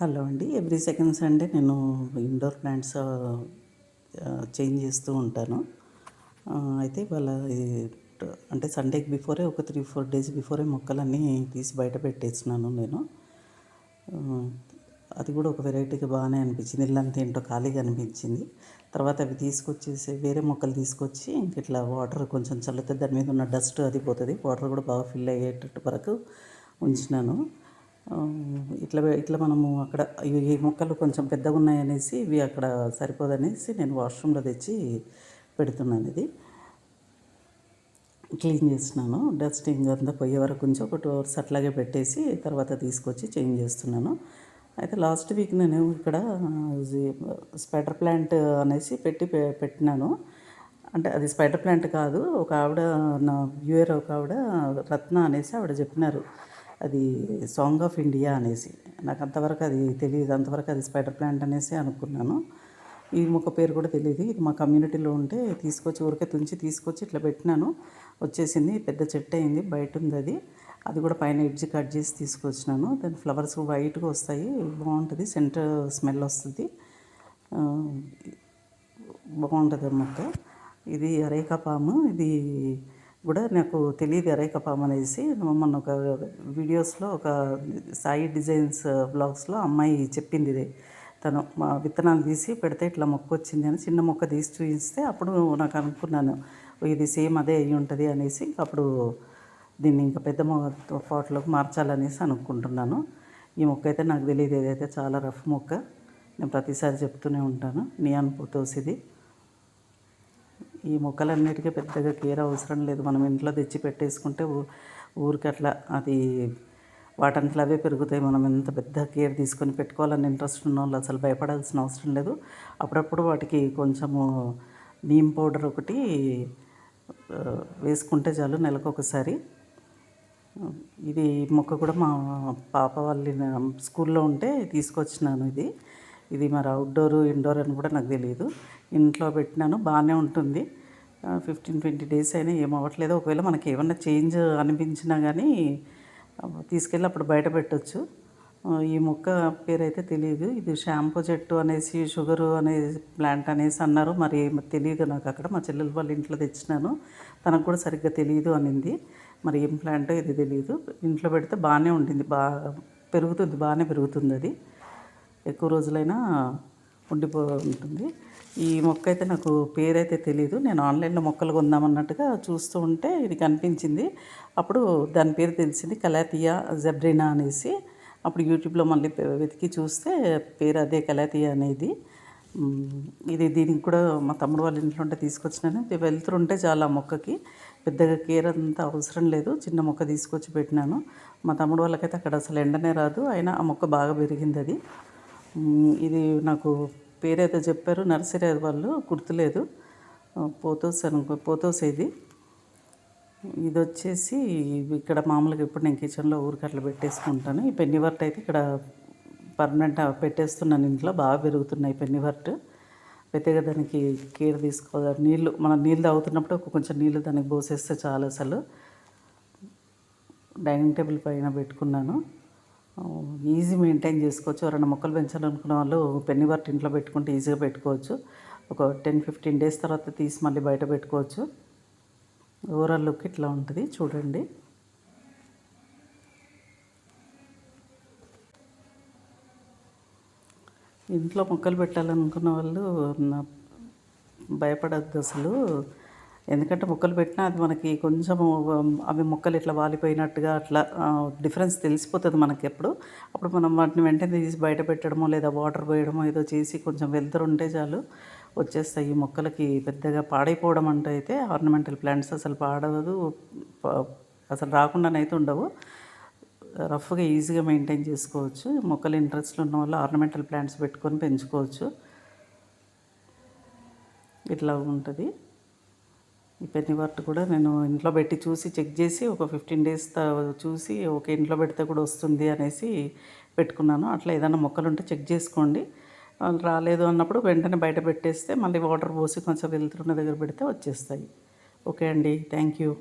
Hello అండి. Every second Sunday నేను indoor plants change చేస్తూ ఉంటాను. అయితే ఇవాళ అంటే సండేకి బిఫోరే ఒక 3-4 డేస్ బిఫోరే మొక్కలన్నీ తీసి బయట పెట్టేసినాను నేను. అది కూడా ఒక వెరైటీగా బాగానే అనిపించింది. ఇల్లంతా ఏంటో ఖాళీగా అనిపించింది. తర్వాత అవి తీసుకొచ్చేసి వేరే మొక్కలు తీసుకొచ్చి ఇట్లా వాటర్ కొంచెం చల్లితే దాని మీద ఉన్న డస్ట్ అది పోతుంది. వాటర్ కూడా బాగా ఫిల్ అయ్యేటట్టు వరకు ఉంచినాను. ఇట్లా మనము అక్కడ ఈ మొక్కలు కొంచెం పెద్దగా ఉన్నాయనేసి ఇవి అక్కడ సరిపోదనేసి నేను వాష్రూమ్లో తెచ్చి పెడుతున్నాను. ఇది క్లీన్ చేస్తున్నాను. డస్టింగ్ అంతా పోయే వరకు కొంచెం ఒక 2 hours అట్లాగే పెట్టేసి తర్వాత తీసుకొచ్చి చేంజ్ చేస్తున్నాను. అయితే లాస్ట్ వీక్ నేను ఇక్కడ స్పైడర్ ప్లాంట్ అనేసి పెట్టినాను. అంటే అది స్పైడర్ ప్లాంట్ కాదు. ఒక ఆవిడ నా వ్యూయర్ ఒక ఆవిడ రత్న అనేసి ఆవిడ చెప్పినారు, అది సాంగ్ ఆఫ్ ఇండియా అనేసి. నాకు అంతవరకు అది తెలియదు. అంతవరకు అది స్పైడర్ ప్లాంట్ అనేసి అనుకున్నాను. ఈ మొక్క పేరు కూడా తెలియదు. ఇది మా కమ్యూనిటీలో ఉంటే తీసుకొచ్చి ఊరికే తుంచి తీసుకొచ్చి ఇట్లా పెట్టినాను. వచ్చేసింది, పెద్ద చెట్టు అయింది. బయట ఉంది అది కూడా పైన ఎడ్జ్ కట్ చేసి తీసుకొచ్చినాను. దాని ఫ్లవర్స్ వైట్గా వస్తాయి, బాగుంటుంది. సెంట్ స్మెల్ వస్తుంది, బాగుంటుంది మొక్క. ఇది అరేకా పాము. ఇది కూడా నాకు తెలియదు అరేకా పాము అనేసి. మొన్న ఒక వీడియోస్లో ఒక సాయి డిజైన్స్ బ్లాగ్స్లో అమ్మాయి చెప్పింది. ఇది తను మా విత్తనాలు తీసి పెడితే ఇట్లా మొక్క వచ్చింది అని చిన్న మొక్క తీసి చూపిస్తే అప్పుడు నాకు అనుకున్నాను ఇది సేమ్ అదే అయ్యి ఉంటుంది అనేసి. అప్పుడు దీన్ని ఇంకా పెద్ద పాట్లోకి మార్చాలనేసి అనుకుంటున్నాను. ఈ మొక్క అయితే నాకు తెలియదు. ఏదైతే చాలా రఫ్ మొక్క. నేను ప్రతిసారి చెప్తూనే ఉంటాను. నియాన్ పోతోస్ ఇది. ఈ మొక్కలన్నిటికీ పెద్దగా కేర్ అవసరం లేదు. మనం ఇంట్లో తెచ్చి పెట్టేసుకుంటే ఊరికి అట్లా అది వాటంతలో అవే పెరుగుతాయి. మనం ఎంత పెద్ద కేర్ తీసుకొని పెట్టుకోవాలని ఇంట్రెస్ట్ ఉన్న వాళ్ళు అసలు భయపడాల్సిన అవసరం లేదు. అప్పుడప్పుడు వాటికి కొంచెము నీమ్ పౌడర్ ఒకటి వేసుకుంటే చాలు, నెలకొకసారి. ఇది మొక్క కూడా మా పాప వాళ్ళ స్కూల్లో ఉంటే తీసుకొచ్చినాను. ఇది మరి అవుట్డోర్ ఇండోర్ అని కూడా నాకు తెలియదు. ఇంట్లో పెట్టినాను, బాగానే ఉంటుంది. 15-20 డేస్ అయినా ఏం అవ్వట్లేదు. ఒకవేళ మనకి ఏమన్నా చేంజ్ అనిపించినా కానీ తీసుకెళ్ళి అప్పుడు బయట పెట్టవచ్చు. ఈ మొక్క పేరైతే తెలియదు. ఇది షాంపూ చెట్టు అనేసి, షుగరు అనే ప్లాంట్ అనేసి అన్నారు. మరి తెలియదు నాకు. అక్కడ మా చెల్లెల వాళ్ళ ఇంట్లో తెచ్చినాను. తనకు కూడా సరిగ్గా తెలియదు అనింది. మరి ఏం ప్లాంట్ ఇది తెలియదు. ఇంట్లో పెడితే బాగానే ఉంటుంది, బాగా పెరుగుతుంది, బాగానే పెరుగుతుంది. అది ఎక్కువ రోజులైనా ఉంటుంది. ఈ మొక్క అయితే నాకు పేరైతే తెలీదు. నేను ఆన్లైన్లో మొక్కలు కొందామన్నట్టుగా చూస్తూ ఉంటే ఇది కనిపించింది. అప్పుడు దాని పేరు తెలిసింది, కలాతియా జెబ్రినా అనేసి. అప్పుడు యూట్యూబ్లో మళ్ళీ వెతికి చూస్తే పేరు అదే, కలాతియా అనేది. దీనికి కూడా మా తమ్ముడు వాళ్ళ ఇంట్లో ఉంటే తీసుకొచ్చినాను. వెళ్తుంటే చాలా మొక్కకి పెద్దగా కేర్ అంతా అవసరం లేదు. చిన్న మొక్క తీసుకొచ్చి పెట్టినాను. మా తమ్ముడు వాళ్ళకైతే అక్కడ అసలు ఎండనే రాదు, అయినా ఆ మొక్క బాగా పెరిగింది. ఇది నాకు పేరైతే చెప్పారు నర్సరీ వాళ్ళు, గుర్తులేదు. పోతోస్ ఇది వచ్చేసి ఇక్కడ మామూలుగా ఇప్పుడు నేను కిచెన్లో ఊరికి అట్లా పెట్టేసుకుంటాను. ఈ పెన్నివర్ట్ అయితే ఇక్కడ పర్మనెంట్ పెట్టేస్తున్నాను. ఇంట్లో బాగా పెరుగుతున్నాయి పెన్నివర్ట్. పెద్దగా దానికి కేర్ తీసుకోవాలి. మనం నీళ్ళు తాగుతున్నప్పుడు కొంచెం నీళ్ళు దానికి పోసేస్తే చాలు. అసలు డైనింగ్ టేబుల్ పైన పెట్టుకున్నాను. ఈజీ మెయింటైన్ చేసుకోవచ్చు. ఎవరైనా మొక్కలు పెంచాలనుకున్న వాళ్ళు పెన్నివర్ట్ ఇంట్లో పెట్టుకుంటే ఈజీగా పెట్టుకోవచ్చు. ఒక 10-15 డేస్ తర్వాత తీసి మళ్ళీ బయట పెట్టుకోవచ్చు. ఓవరాల్ లుక్ ఇట్లా ఉంటుంది, చూడండి. ఇంట్లో మొక్కలు పెట్టాలనుకున్న వాళ్ళు భయపడద్దు అసలు. ఎందుకంటే మొక్కలు పెట్టినా అది మనకి కొంచెము అవి మొక్కలు ఇట్లా వాలిపోయినట్టుగా అట్లా డిఫరెన్స్ తెలిసిపోతుంది మనకి. అప్పుడు మనం వాటిని వెంటనే తీసి బయట పెట్టడమో లేదా వాటర్ పోయడమో ఏదో చేసి కొంచెం వెళ్తురు ఉంటే చాలు, వచ్చేస్తాయి. ఈ మొక్కలకి పెద్దగా పాడైపోవడం అంటే అయితే ఆర్నమెంటల్ ప్లాంట్స్ అసలు పాడవదు, అసలు రాకుండానైతే ఉండవు. రఫ్గా ఈజీగా మెయింటైన్ చేసుకోవచ్చు. మొక్కలు ఇంట్రెస్ట్ ఉన్న వాళ్ళు ఆర్నమెంటల్ ప్లాంట్స్ పెట్టుకొని పెంచుకోవచ్చు. ఇట్లా ఉంటుంది. ఈ పెన్నివర్ట్ కూడా నేను ఇంట్లో పెట్టి చూసి చెక్ చేసి ఒక 15 డేస్ చూసి ఓకే ఇంట్లో పెడితే కూడా వస్తుంది అనేసి పెట్టుకున్నాను. అట్లా ఏదైనా మొక్కలు ఉంటే చెక్ చేసుకోండి. రాలేదు అన్నప్పుడు వెంటనే బయట పెట్టేస్తే మళ్ళీ వాటర్ పోసి కొంచెం వెళ్తున్న దగ్గర పెడితే వచ్చేస్తాయి. ఓకే అండి, థ్యాంక్ యూ.